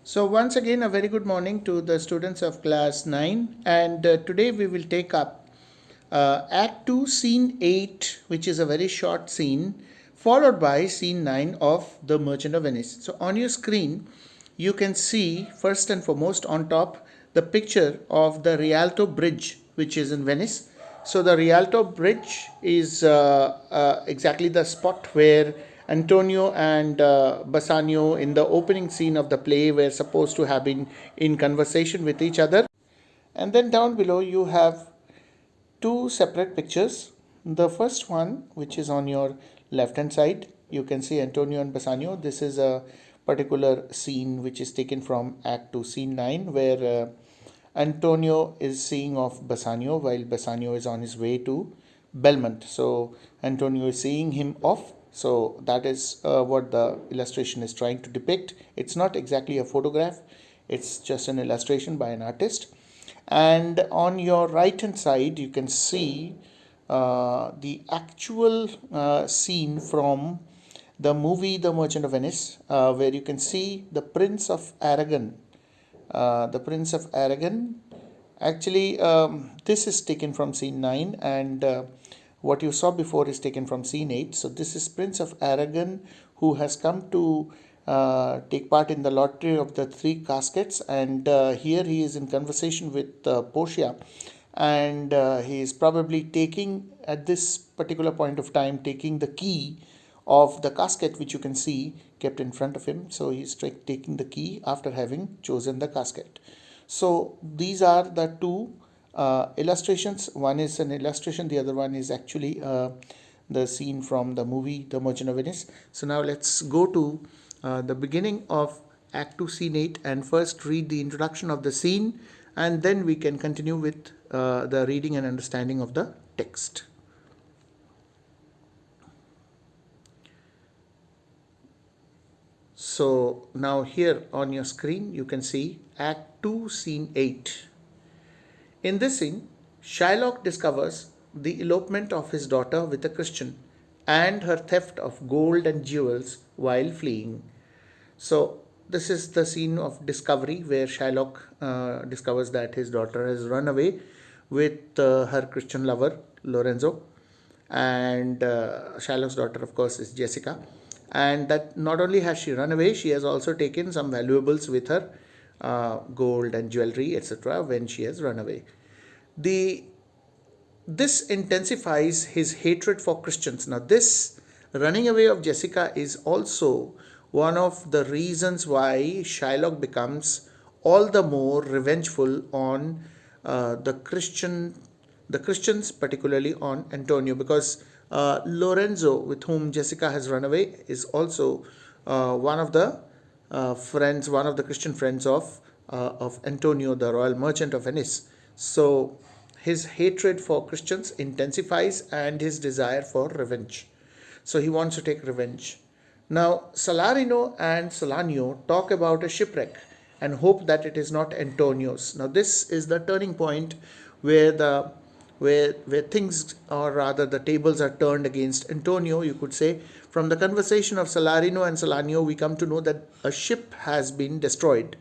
So once again, a very good morning to the students of class 9, and today we will take up Act 2, Scene 8, which is a very short scene, followed by Scene 9 of The Merchant of Venice. So on your screen, you can see first and foremost on top the picture of the Rialto Bridge, which is in Venice. So the Rialto Bridge is exactly the spot where Antonio and Bassanio in the opening scene of the play were supposed to have been in conversation with each other. And then down below you have two separate pictures. The first one, which is on your left hand side, you can see Antonio and Bassanio. This is a particular scene which is taken from Act 2, Scene 9, where Antonio is seeing of Bassanio while Bassanio is on his way to Belmont. So Antonio is seeing him off. So that is what the illustration is trying to depict. It's not exactly a photograph, it's just an illustration by an artist. And on your right hand side, you can see the actual scene from the movie The Merchant of Venice, where you can see the Prince of Aragon. The Prince of Aragon. Actually, this is taken from scene 9, and what you saw before is taken from scene 8. So this is Prince of Aragon, who has come to take part in the lottery of the three caskets, and here he is in conversation with Portia, and he is probably taking at this particular point of time taking the key of the casket, which you can see kept in front of him. So he's taking the key after having chosen the casket. So these are the two illustrations. One is an illustration, the other one is actually the scene from the movie The Merchant of Venice. So now let's go to the beginning of Act 2, Scene 8, and first read the introduction of the scene, and then we can continue with the reading and understanding of the text. So now here on your screen you can see Act 2, Scene 8. In this scene, Shylock discovers the elopement of his daughter with a Christian and her theft of gold and jewels while fleeing. So this is the scene of discovery where Shylock discovers that his daughter has run away with her Christian lover Lorenzo, and Shylock's daughter, of course, is Jessica. And that not only has she run away, she has also taken some valuables with her, gold and jewelry, etc., when she has run away. This intensifies his hatred for Christians. Now, this running away of Jessica is also one of the reasons why Shylock becomes all the more revengeful on the Christians, particularly on Antonio, because Lorenzo, with whom Jessica has run away, is also one of the friends, one of the Christian friends of Antonio, the royal merchant of Venice. So his hatred for Christians intensifies, and his desire for revenge. So he wants to take revenge. Now, Salarino and Salanio talk about a shipwreck and hope that it is not Antonio's. Now, this is the turning point where where things, or rather the tables, are turned against Antonio, you could say. From the conversation of Salarino and Salanio, we come to know that a ship has been destroyed,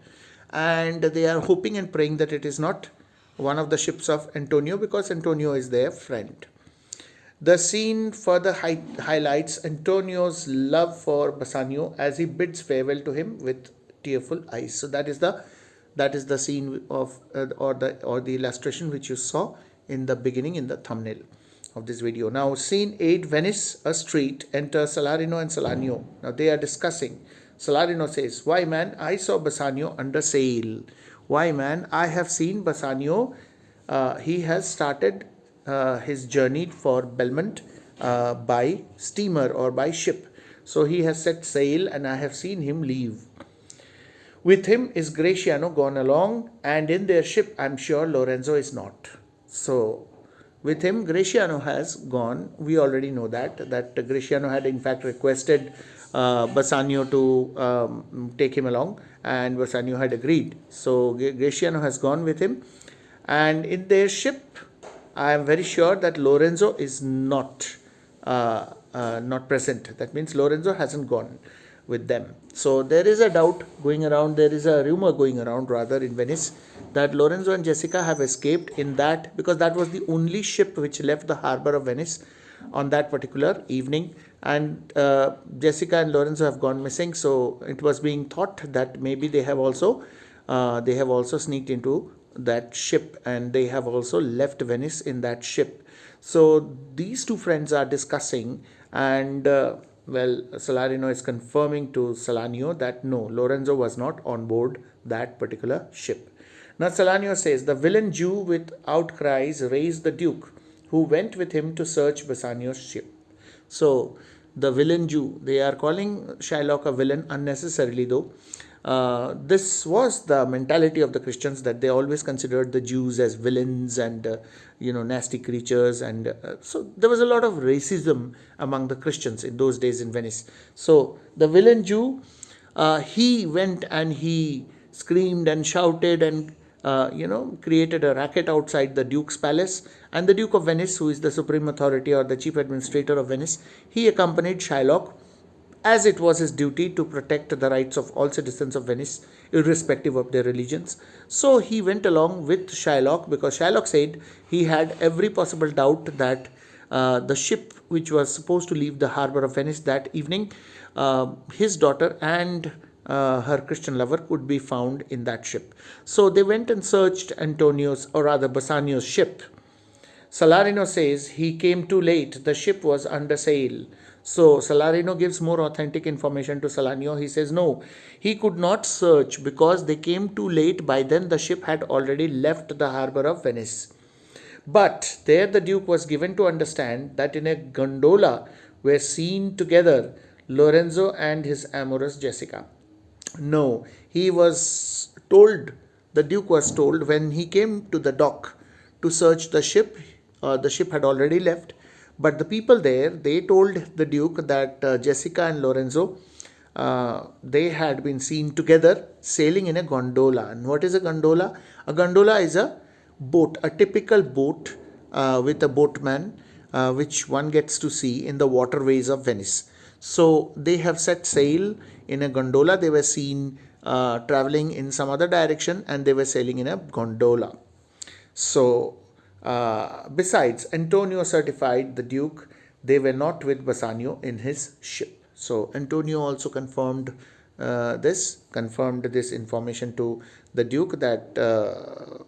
and they are hoping and praying that it is not one of the ships of Antonio, because Antonio is their friend. The scene further highlights Antonio's love for Bassanio as he bids farewell to him with tearful eyes. So that is the scene of or the illustration which you saw in the beginning, in the thumbnail of this video. Now, Scene 8, Venice, a street. Enter Salarino and Salanio. Now they are discussing. Salarino says, "Why, man, I saw Bassanio under sail. Why, man, I have seen Bassanio. He has started his journey for Belmont by steamer or by ship. So he has set sail, and I have seen him leave. With him is Gratiano gone along, and in their ship I'm sure Lorenzo is not." So with him Gratiano has gone. We already know that Gratiano had in fact requested Bassanio to take him along, and Bassanio had agreed. So Gratiano has gone with him, and in their ship I am very sure that Lorenzo is not present. That means Lorenzo hasn't gone. with them. So there is a doubt going around, there is a rumor going around rather in Venice that Lorenzo and Jessica have escaped in that, because that was the only ship which left the harbor of Venice on that particular evening, and Jessica and Lorenzo have gone missing. So it was being thought that maybe they have also sneaked into that ship, and they have also left Venice in that ship. So these two friends are discussing, and Salarino is confirming to Salanio that no, Lorenzo was not on board that particular ship. Now Salanio says the villain Jew with outcries raised the Duke, who went with him to search Bassanio's ship. So the villain Jew, they are calling Shylock a villain unnecessarily though. This was the mentality of the Christians, that they always considered the Jews as villains and nasty creatures, and so there was a lot of racism among the Christians in those days in Venice. So the villain Jew, he went and he screamed and shouted and created a racket outside the Duke's palace, and the Duke of Venice, who is the supreme authority or the chief administrator of Venice, he accompanied Shylock, as it was his duty to protect the rights of all citizens of Venice, irrespective of their religions. So he went along with Shylock, because Shylock said he had every possible doubt that the ship which was supposed to leave the harbor of Venice that evening, his daughter and her Christian lover could be found in that ship. So they went and searched Bassanio's ship. Salarino says he came too late, the ship was under sail. So Salarino gives more authentic information to Salanio. He says no, he could not search because they came too late. By then the ship had already left the harbor of Venice. But there the Duke was given to understand that in a gondola were seen together Lorenzo and his amorous Jessica. No, he was told, the Duke was told when he came to the dock to search the ship had already left. But the people there, they told the Duke that Jessica and Lorenzo, they had been seen together sailing in a gondola. And what is a gondola? A gondola is a boat, a typical boat with a boatman, which one gets to see in the waterways of Venice. So they have set sail in a gondola. They were seen traveling in some other direction, and they were sailing in a gondola. So besides, Antonio certified the Duke they were not with Bassanio in his ship. So Antonio also confirmed this information to the Duke, that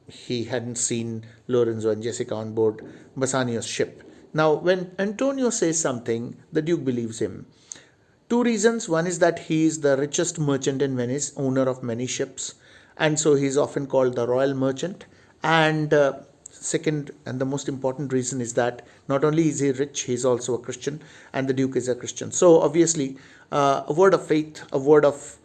he hadn't seen Lorenzo and Jessica on board Bassanio's ship. Now, when Antonio says something, the Duke believes him. Two reasons. One is that he is the richest merchant in Venice, owner of many ships, and so he is often called the royal merchant. And second, and the most important reason, is that not only is he rich, he is also a Christian, and the Duke is a Christian. So obviously, a word of faith, a word of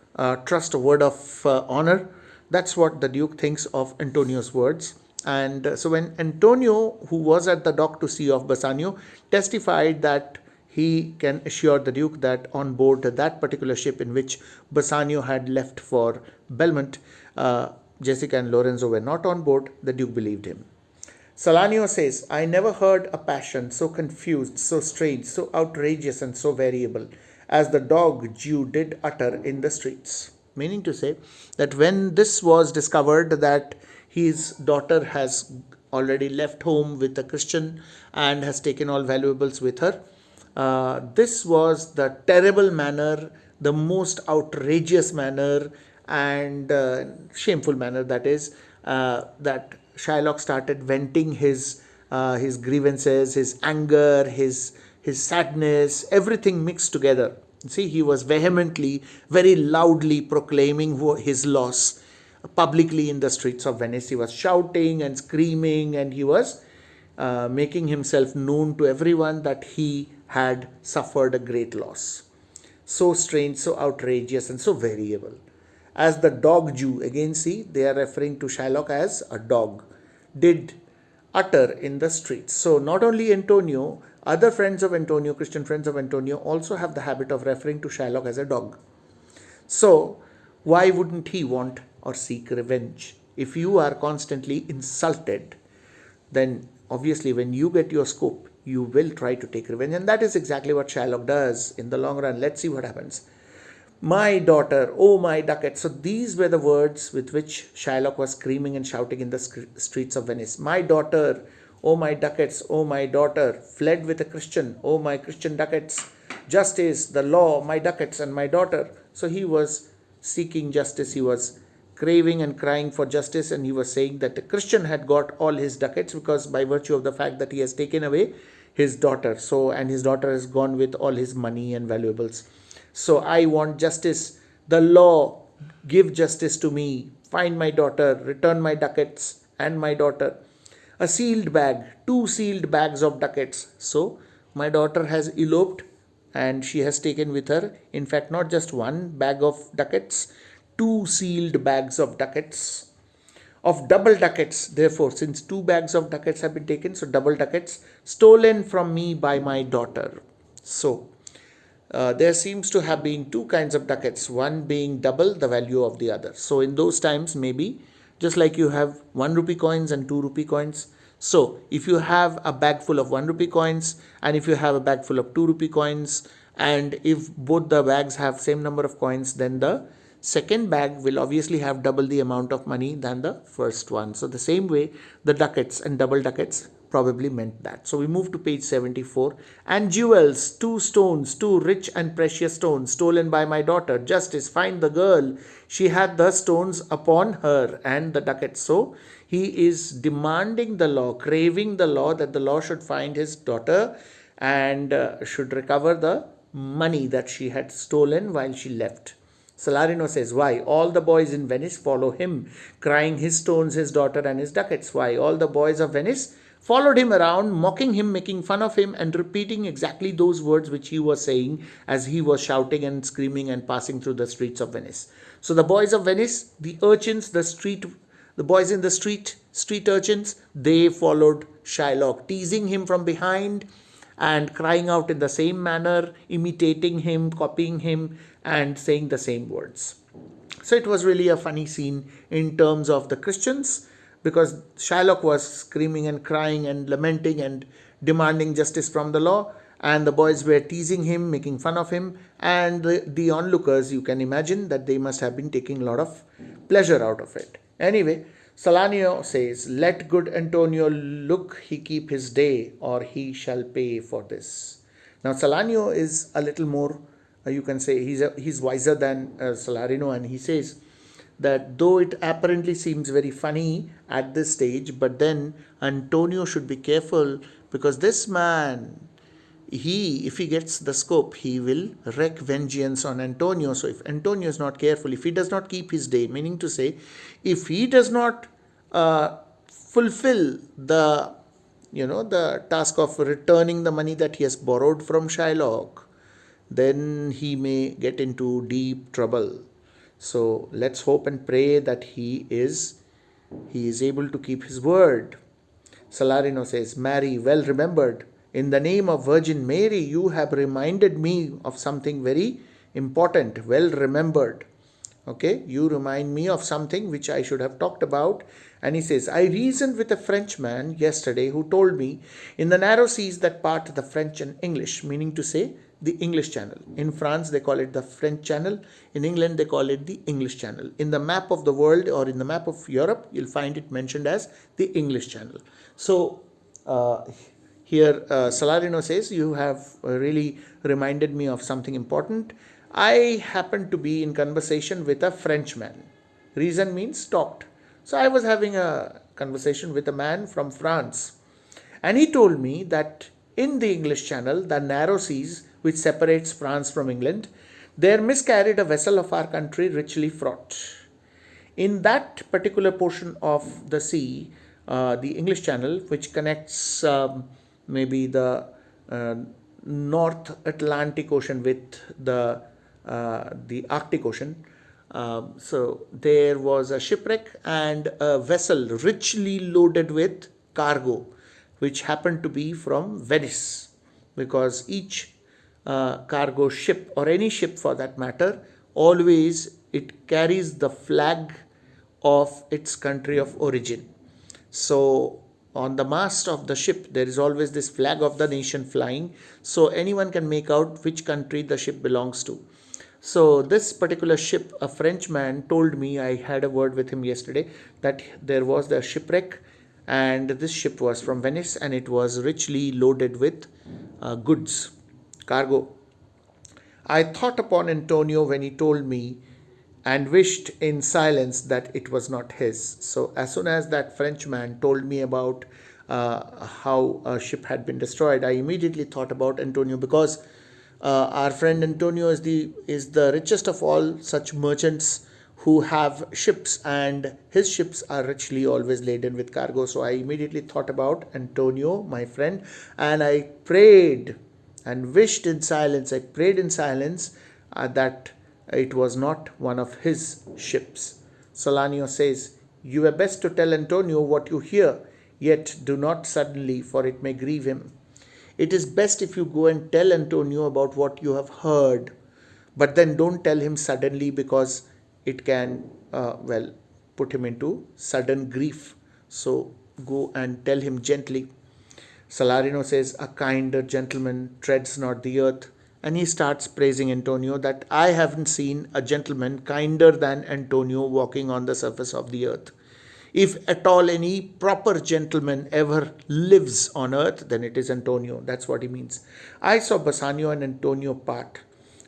trust, a word of honor, that's what the Duke thinks of Antonio's words. And so when Antonio, who was at the dock to see of Bassanio, testified that he can assure the Duke that on board that particular ship in which Bassanio had left for Belmont, Jessica and Lorenzo were not on board, the Duke believed him. Salanio says, I never heard a passion so confused, so strange, so outrageous and so variable as the dog Jew did utter in the streets. Meaning to say that when this was discovered that his daughter has already left home with a Christian and has taken all valuables with her, this was the terrible manner, the most outrageous manner and shameful manner, that is, that Shylock started venting his grievances, his anger, his sadness, everything mixed together. See, he was vehemently, very loudly proclaiming his loss publicly in the streets of Venice. He was shouting and screaming, and he was making himself known to everyone that he had suffered a great loss. So strange, so outrageous, and so variable. As the dog Jew, again see, they are referring to Shylock as a dog, did utter in the streets. So not only Antonio, other friends of Antonio, Christian friends of Antonio, also have the habit of referring to Shylock as a dog. So why wouldn't he want or seek revenge? If you are constantly insulted, then obviously when you get your scope, you will try to take revenge. And that is exactly what Shylock does in the long run. Let's see what happens. My daughter, oh my ducat. So these were the words with which Shylock was screaming and shouting in the streets of Venice. My daughter, oh my ducats, oh my daughter, fled with a Christian, oh my Christian ducats, justice, the law, my ducats and my daughter. So he was seeking justice, he was craving and crying for justice, and he was saying that the Christian had got all his ducats because by virtue of the fact that he has taken away his daughter. So, and his daughter has gone with all his money and valuables. So I want justice. The law, give justice to me. Find my daughter, return my ducats and my daughter. A sealed bag, 2 sealed bags of ducats. So my daughter has eloped and she has taken with her, in fact, not just 1 bag of ducats, 2 sealed bags of ducats, of double ducats. Therefore, since 2 bags of ducats have been taken, so double ducats stolen from me by my daughter. So there seems to have been 2 kinds of ducats, one being double the value of the other. So in those times, maybe just like you have 1 rupee coins and 2 rupee coins. So if you have a bag full of 1 rupee coins and if you have a bag full of 2 rupee coins, and if both the bags have same number of coins, then the second bag will obviously have double the amount of money than the first one. So the same way, the ducats and double ducats probably meant that. So we move to page 74. And jewels, 2 stones, 2 rich and precious stones, stolen by my daughter. Justice, find the girl. She had the stones upon her and the ducats. So he is demanding the law, craving the law, that the law should find his daughter and should recover the money that she had stolen while she left. Salarino says, why? All the boys in Venice follow him, crying his stones, his daughter and his ducats. Why? All the boys of Venice followed him around, mocking him, making fun of him, and repeating exactly those words which he was saying as he was shouting and screaming and passing through the streets of Venice. So the boys of Venice, the urchins, the boys in the street urchins, they followed Shylock, teasing him from behind and crying out in the same manner, imitating him, copying him, and saying the same words. So it was really a funny scene in terms of the Christians, because Shylock was screaming and crying and lamenting and demanding justice from the law, and the boys were teasing him, making fun of him, and the onlookers, you can imagine that they must have been taking a lot of pleasure out of it. Anyway, Salanio says, let good Antonio look he keep his day, or he shall pay for this. Now Salanio is a little more, you can say, he's wiser than Salarino, and he says that though it apparently seems very funny at this stage, but then Antonio should be careful, because this man, if he gets the scope, he will wreak vengeance on Antonio. So if Antonio is not careful, if he does not keep his day, meaning to say, if he does not fulfill the task of returning the money that he has borrowed from Shylock, then he may get into deep trouble. So let's hope and pray that he is able to keep his word. Salarino says, Mary, well remembered. In the name of Virgin Mary, you have reminded me of something very important, well remembered. Okay, you remind me of something which I should have talked about. And he says, I reasoned with a Frenchman yesterday who told me, in the narrow seas that part the French and English, meaning to say the English Channel. In France, they call it the French Channel. In England, they call it the English Channel. In the map of the world or in the map of Europe, you'll find it mentioned as the English Channel. So here Salarino says, you have really reminded me of something important. I happened to be in conversation with a Frenchman. Reason means talked. So I was having a conversation with a man from France. And he told me that in the English Channel, the narrow seas which separates France from England, there miscarried a vessel of our country richly fraught. In that particular portion of the sea, the English Channel, which connects maybe the North Atlantic Ocean with the Arctic Ocean. So there was a shipwreck and a vessel richly loaded with cargo, which happened to be from Venice, because each cargo ship, or any ship for that matter, always it carries the flag of its country of origin. So on the mast of the ship, there is always this flag of the nation flying, so anyone can make out which country the ship belongs to. So this particular ship, a Frenchman told me, I had a word with him yesterday, that there was the shipwreck, and this ship was from Venice and it was richly loaded with goods, cargo. I thought upon Antonio when he told me and wished in silence that it was not his. So, as soon as that Frenchman told me about how a ship had been destroyed, I immediately thought about Antonio, because our friend Antonio is the richest of all such merchants who have ships, and his ships are richly always laden with cargo. So I immediately thought about Antonio, my friend, and I prayed and wished in silence. I prayed in silence that it was not one of his ships. Solanio says, "You were best to tell Antonio what you hear, yet do not suddenly, for it may grieve him. It is best if you go and tell Antonio about what you have heard, but then don't tell him suddenly, because it can, put him into sudden grief. So go and tell him gently." Salarino says, "A kinder gentleman treads not the earth." And he starts praising Antonio, that I haven't seen a gentleman kinder than Antonio walking on the surface of the earth. If at all any proper gentleman ever lives on earth, then it is Antonio. That's what he means. I saw Bassanio and Antonio part.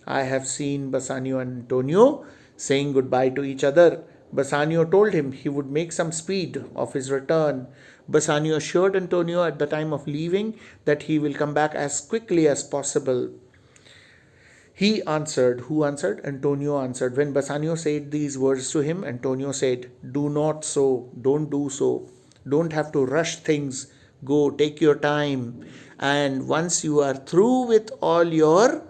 I have seen Bassanio and Antonio saying goodbye to each other. Bassanio told him he would make some speed of his return. Bassanio assured Antonio at the time of leaving that he will come back as quickly as possible. He answered. Who answered? Antonio answered. When Bassanio said these words to him, Antonio said, "Do not so, don't do so. Don't have to rush things. Go, take your time. And once you are through with all your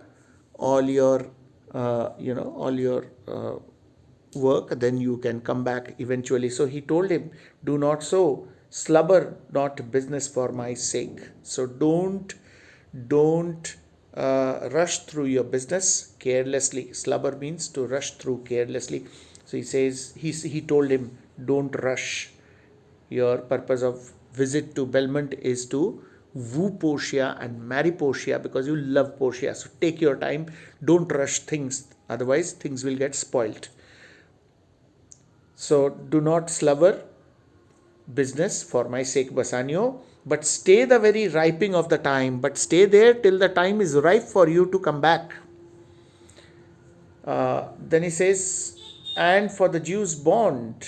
work, then you can come back eventually." So he told him, "Do not so, slubber not business for my sake." So don't rush through your business carelessly. Slubber means to rush through carelessly. So he says, he told him, don't rush. Your purpose of visit to Belmont is to woo Portia and marry Portia, because you love Portia. So take your time, don't rush things, otherwise things will get spoilt. So do not slubber business for my sake, Bassanio, but stay the very riping of the time, but stay there till the time is ripe for you to come back. Then he says, "And for the Jew's bond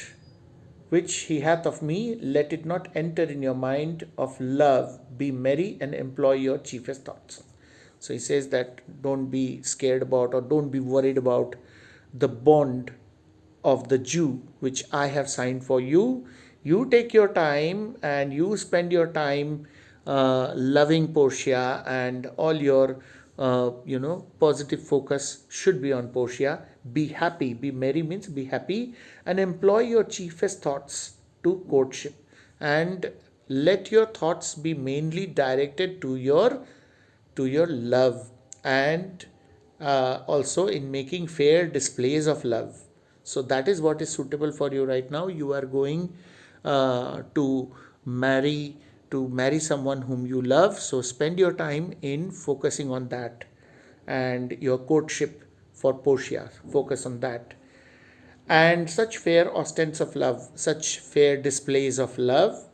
which he hath of me, let it not enter in your mind of love. Be merry and employ your chiefest thoughts." So he says that don't be scared about, or don't be worried about the bond of the Jew which I have signed for you. You take your time and you spend your time loving Portia, and all your positive focus should be on Portia. Be happy. Be merry means be happy, and employ your chiefest thoughts to courtship, and let your thoughts be mainly directed to your love, and also in making fair displays of love. So that is what is suitable for you right now. You are going to marry someone whom you love, so spend your time in focusing on that, and your courtship for Portia, focus on that. And such fair ostents of love, such fair displays of love,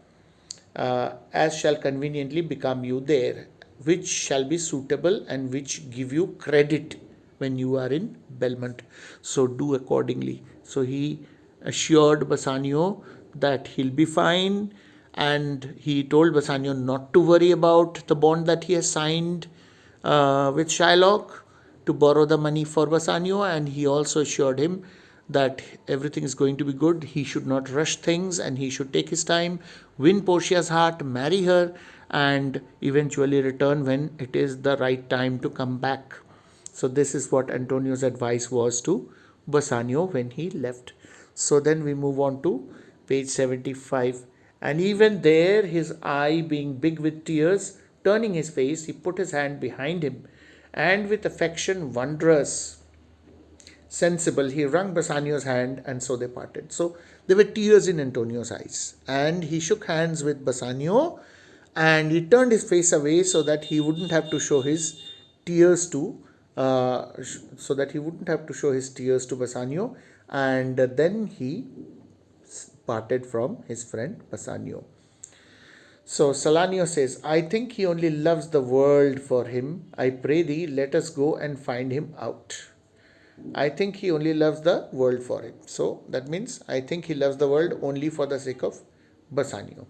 as shall conveniently become you there, which shall be suitable and which give you credit when you are in Belmont. So do accordingly. So he assured Bassanio that he'll be fine, and he told Bassanio not to worry about the bond that he has signed with Shylock to borrow the money for Bassanio, and he also assured him that everything is going to be good. He should not rush things, and he should take his time, win Portia's heart, marry her, and eventually return when it is the right time to come back. So this is what Antonio's advice was to Bassanio when he left. So then we move on to page 75. And even there, his eye being big with tears, turning his face, he put his hand behind him, and with affection wondrous, sensible, he wrung Bassanio's hand, and so they parted. So there were tears in Antonio's eyes, and he shook hands with Bassanio, and he turned his face away so that he wouldn't have to show his tears to so that he wouldn't have to show his tears to Bassanio, and then he parted from his friend Bassanio. So Salanio says, I think he only loves the world for him. I pray thee, let us go and find him out. I think he only loves the world for him. So that means I think he loves the world only for the sake of Bassanio.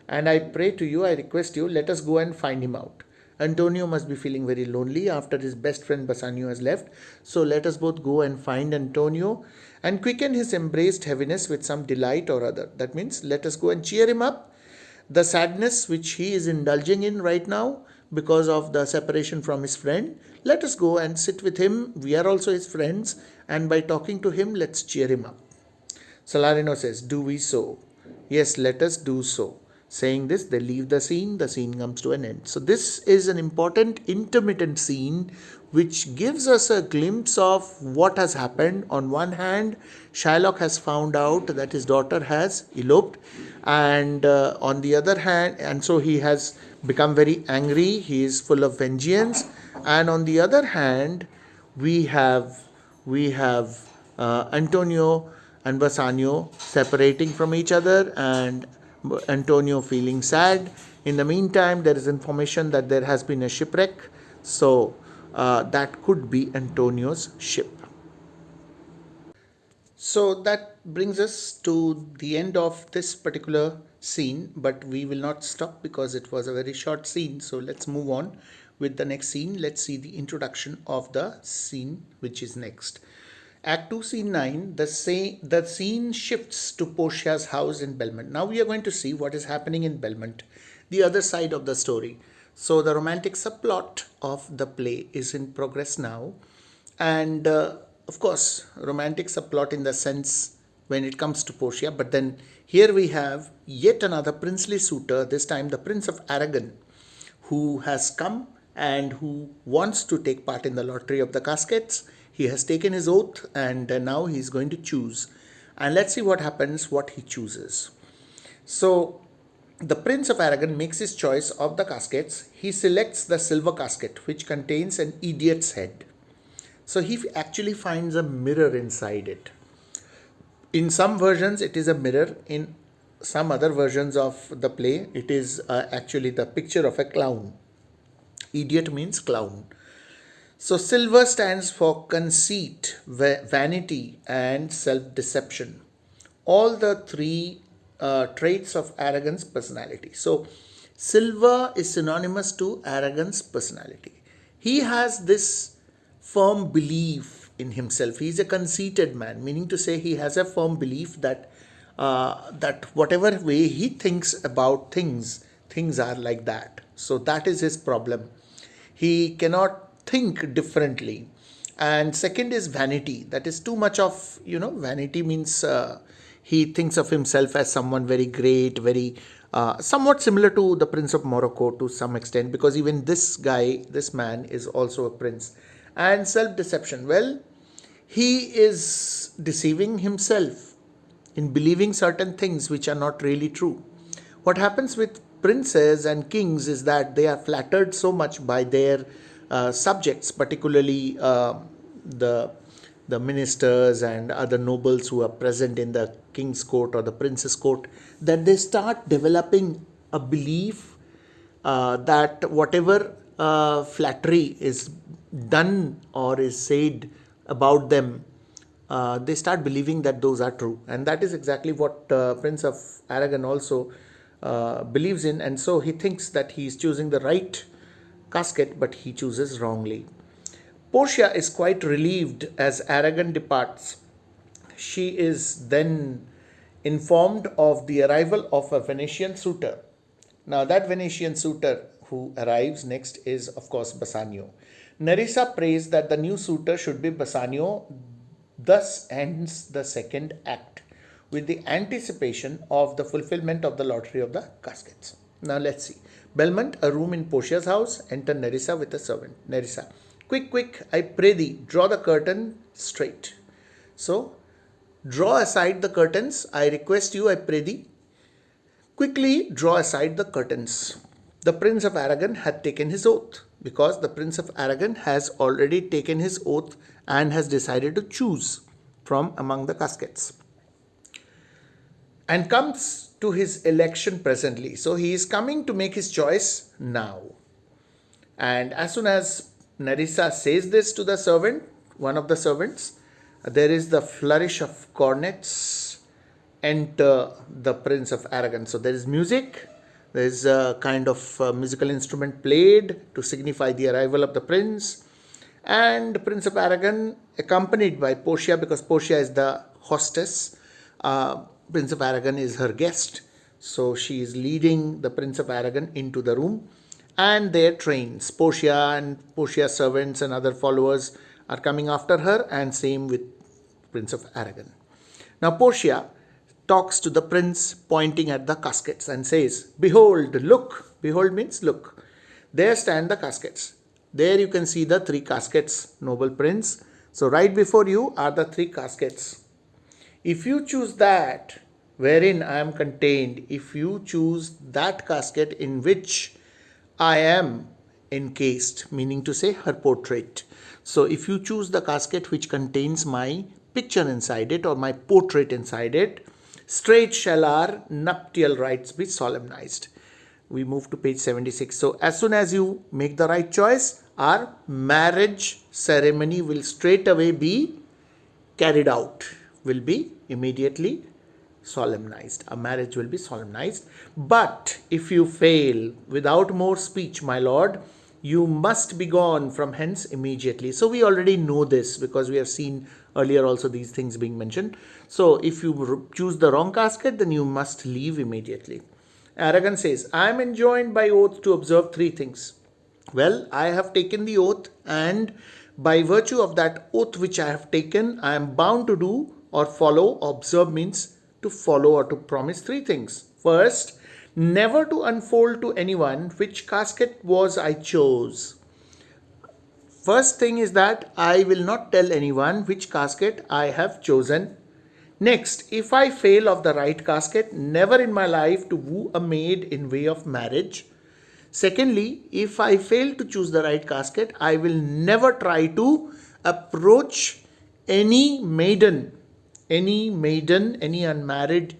And I pray to you, I request you, let us go and find him out. Antonio must be feeling very lonely after his best friend Bassanio has left. So let us both go and find Antonio and quicken his embraced heaviness with some delight or other. That means let us go and cheer him up. The sadness which he is indulging in right now because of the separation from his friend, let us go and sit with him. We are also his friends, and by talking to him, let's cheer him up. Salarino says, do we so? Yes, let us do so. Saying this, they leave the scene comes to an end. So this is an important intermittent scene which gives us a glimpse of what has happened. On one hand, Shylock has found out that his daughter has eloped, and on the other hand, and so he has become very angry, he is full of vengeance, and on the other hand, we have Antonio and Bassanio separating from each other, and Antonio feeling sad. In the meantime, there is information that there has been a shipwreck, so that could be Antonio's ship. So that brings us to the end of this particular scene, but we will not stop because it was a very short scene. So let's move on with the next scene. Let's see the introduction of the scene which is next. Act 2, Scene 9, the scene shifts to Portia's house in Belmont. Now we are going to see what is happening in Belmont, the other side of the story. So the romantic subplot of the play is in progress now. And of course, romantic subplot in the sense when it comes to Portia. But then here we have yet another princely suitor, this time the Prince of Aragon, who has come and who wants to take part in the lottery of the caskets. He has taken his oath, and now he is going to choose. And let's see what happens, what he chooses. So the Prince of Aragon makes his choice of the caskets. He selects the silver casket, which contains an idiot's head. So he actually finds a mirror inside it. In some versions, it is a mirror. In some other versions of the play, it is actually the picture of a clown. Idiot means clown. So silver stands for conceit, vanity, and self-deception. All the three traits of Aragon's personality. So silver is synonymous to Aragon's personality. He has this firm belief in himself. He is a conceited man, meaning to say he has a firm belief that that whatever way he thinks about things, things are like that. So that is his problem. He cannot think differently. And second is vanity. That is too much of, vanity means he thinks of himself as someone very great, very somewhat similar to the Prince of Morocco to some extent, because even this man is also a prince. And self-deception. Well, he is deceiving himself in believing certain things which are not really true. What happens with princes and kings is that they are flattered so much by their subjects, particularly the ministers and other nobles who are present in the king's court or the prince's court, that they start developing a belief that whatever flattery is done or is said about them, they start believing that those are true. And that is exactly what Prince of Aragon also believes in. And so he thinks that he is choosing the right casket, but he chooses wrongly. Portia is quite relieved as Aragon departs. She is then informed of the arrival of a Venetian suitor. Now that Venetian suitor who arrives next is, of course, Bassanio. Nerissa prays that the new suitor should be Bassanio. Thus ends the second act with the anticipation of the fulfillment of the lottery of the caskets. Now let's see. Belmont, a room in Portia's house. Enter Nerissa with a servant. Nerissa, quick, quick, I pray thee, draw the curtain straight. So, draw aside the curtains. I request you, I pray thee. Quickly draw aside the curtains. The Prince of Aragon had taken his oath. because the Prince of Aragon has already taken his oath and has decided to choose from among the caskets and comes to his election presently. So he is coming to make his choice now. And as soon as Nerissa says this to the servant, one of the servants, there is the flourish of cornets. Enter the Prince of Aragon. So there is music. There is a kind of musical instrument played to signify the arrival of the prince. And Prince of Aragon, accompanied by Portia, because Portia is the hostess. Prince of Aragon is her guest. So she is leading the Prince of Aragon into the room. And their trains, Portia and Portia's servants and other followers are coming after her, and same with Prince of Aragon. Now Portia talks to the prince, pointing at the caskets, and says, "Behold, look." Behold means look. There stand the caskets. There you can see the 3 caskets, noble prince. So right before you are the 3 caskets. If you choose that wherein I am contained, if you choose that casket in which I am encased, meaning to say her portrait. So if you choose the casket which contains my picture inside it or my portrait inside it, straight shall our nuptial rites be solemnized. We move to page 76. So as soon as you make the right choice, our marriage ceremony will straight away be carried out, will be immediately solemnized. A marriage will be solemnized. But if you fail, without more speech, my lord, you must be gone from hence immediately. So we already know this because we have seen earlier also these things being mentioned. So if you choose the wrong casket, then you must leave immediately. Aragon says, I am enjoined by oath to observe 3 things. Well, I have taken the oath, and by virtue of that oath which I have taken, I am bound to do or follow. Observe means to follow or to promise 3 things. First, never to unfold to anyone which casket was I chose. First thing is that I will not tell anyone which casket I have chosen. Next, if I fail of the right casket, never in my life to woo a maid in way of marriage. Secondly, if I fail to choose the right casket, I will never try to approach any maiden, any unmarried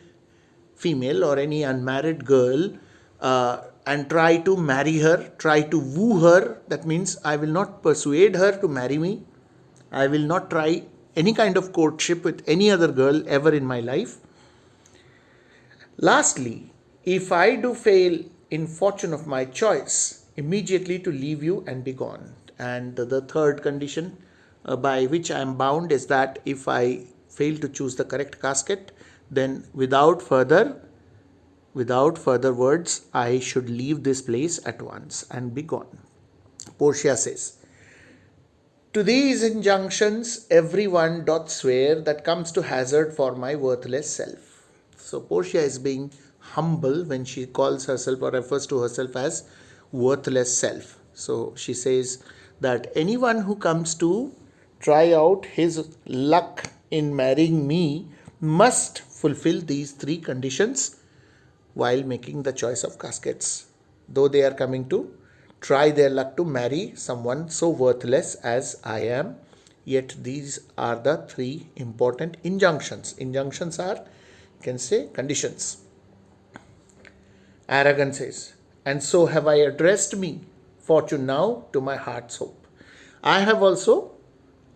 female or any unmarried girl and try to marry her, try to woo her. That means I will not persuade her to marry me. I will not try any kind of courtship with any other girl ever in my life. Lastly, if I do fail in fortune of my choice, immediately to leave you and be gone. And the third condition by which I am bound is that if I fail to choose the correct casket, then without further words, I should leave this place at once and be gone. Portia says, to these injunctions everyone doth swear that comes to hazard for my worthless self. So Portia is being humble when she calls herself or refers to herself as worthless self. So she says that anyone who comes to try out his luck in marrying me must fulfill these 3 conditions while making the choice of caskets. Though they are coming to try their luck to marry someone so worthless as I am, yet these are the 3 important injunctions. Injunctions are, you can say, conditions. Aragon says, and so have I addressed me, fortune now, to my heart's hope. I have also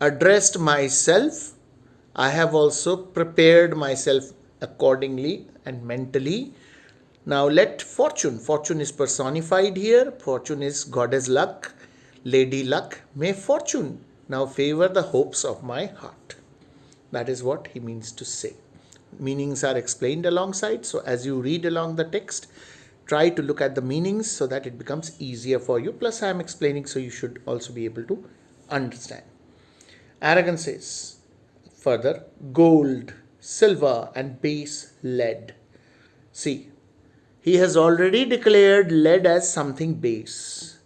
addressed myself. I have also prepared myself accordingly and mentally. Now let fortune is personified here. Fortune is goddess luck, lady luck. May fortune now favor the hopes of my heart. That is what he means to say. Meanings are explained alongside. So as you read along the text, try to look at the meanings so that it becomes easier for you. Plus I am explaining, so you should also be able to understand. Aragon says further, gold, silver and base lead. See, he has already declared lead as something base.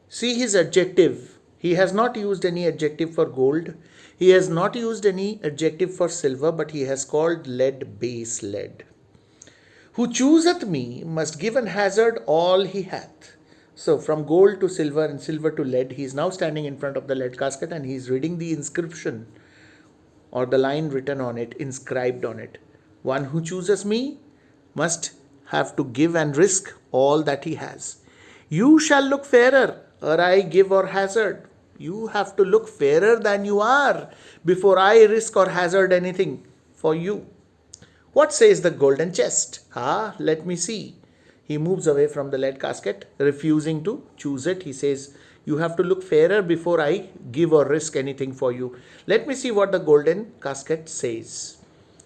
See his adjective. He has not used any adjective for gold. He has not used any adjective for silver, but he has called lead base lead. Who chooseth me must give and hazard all he hath. So from gold to silver and silver to lead, he is now standing in front of the lead casket and he is reading the inscription or the line written on it, inscribed on it. One who chooses me must have to give and risk all that he has. You shall look fairer, or I give or hazard. You have to look fairer than you are before I risk or hazard anything for you. What says the golden chest? Let me see. He moves away from the lead casket, refusing to choose it. He says, you have to look fairer before I give or risk anything for you. Let me see what the golden casket says.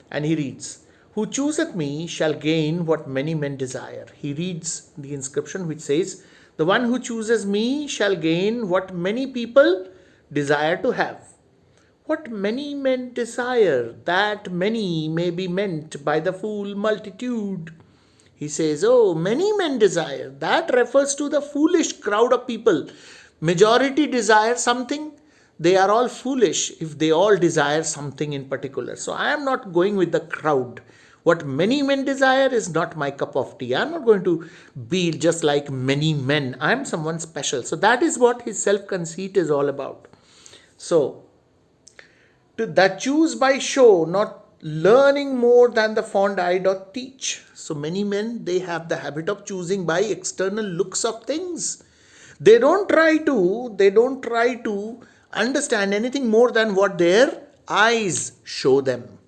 And he reads, who chooseth me shall gain what many men desire. He reads the inscription which says, the one who chooses me shall gain what many people desire to have. What many men desire, that many may be meant by the fool multitude. He says, oh, many men desire. That refers to the foolish crowd of people. Majority desire something. They are all foolish if they all desire something in particular. So I am not going with the crowd. What many men desire is not my cup of tea. I am not going to be just like many men. I am someone special. So that is what his self-conceit is all about. So, that choose by show, not learning more than the fond eye doth teach. So many men, they have the habit of choosing by external looks of things. They don't try to understand anything more than what their eyes show them.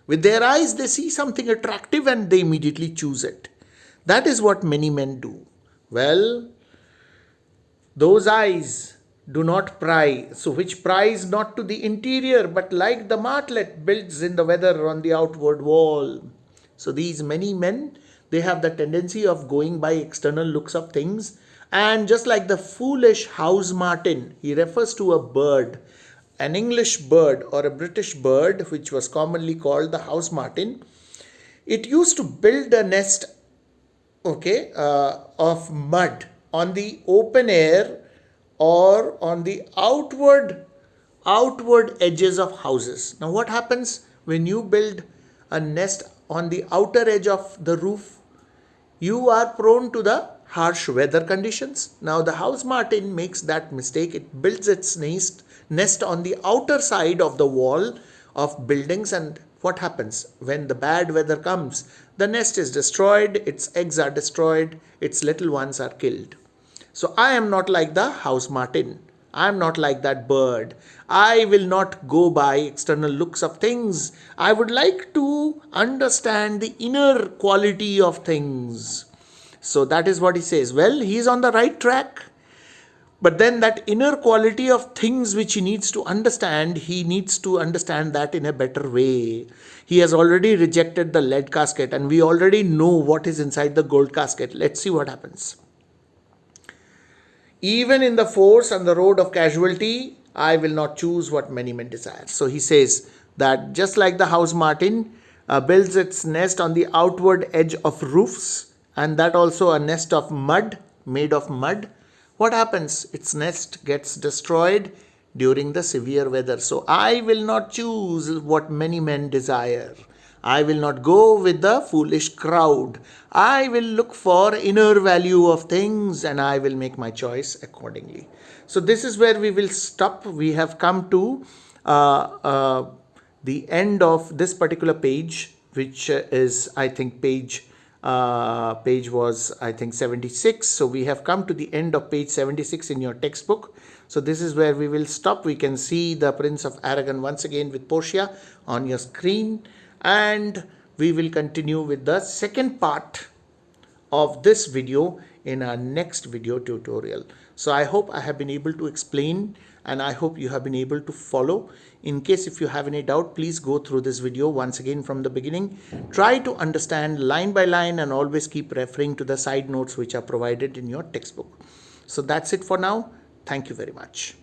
With their eyes, they see something attractive and they immediately choose it. That is what many men do. Well, those eyes do not pry, so which pries not to the interior, but like the martlet builds in the weather on the outward wall. So these many men, they have the tendency of going by external looks of things. And just like the foolish house martin, he refers to a bird, an English bird or a British bird, which was commonly called the house martin. It used to build a nest, of mud on the open air or on the outward edges of houses. Now what happens when you build a nest on the outer edge of the roof? You are prone to the harsh weather conditions. Now the house martin makes that mistake. It builds its nest on the outer side of the wall of buildings, and what happens when the bad weather comes? The nest is destroyed, its eggs are destroyed, its little ones are killed. So I am not like the house martin. I am not like that bird. I will not go by external looks of things. I would like to understand the inner quality of things. So that is what he says. Well, he is on the right track. But then that inner quality of things which he needs to understand, he needs to understand that in a better way. He has already rejected the lead casket and we already know what is inside the gold casket. Let's see what happens. Even in the force and the road of casualty, I will not choose what many men desire. So he says that just like the house martin builds its nest on the outward edge of roofs, and that also a nest of mud, made of mud, what happens? Its nest gets destroyed during the severe weather. So I will not choose what many men desire. I will not go with the foolish crowd. I will look for inner value of things and I will make my choice accordingly. So this is where we will stop. We have come to the end of this particular page, which is, I think, page was, I think, 76. So we have come to the end of page 76 in your textbook. So this is where we will stop. We can see the Prince of Aragon once again with Portia on your screen. And we will continue with the second part of this video in our next video tutorial. So I hope I have been able to explain and I hope you have been able to follow. In case if you have any doubt, please go through this video once again from the beginning. Try to understand line by line and always keep referring to the side notes which are provided in your textbook. So that's it for now. Thank you very much.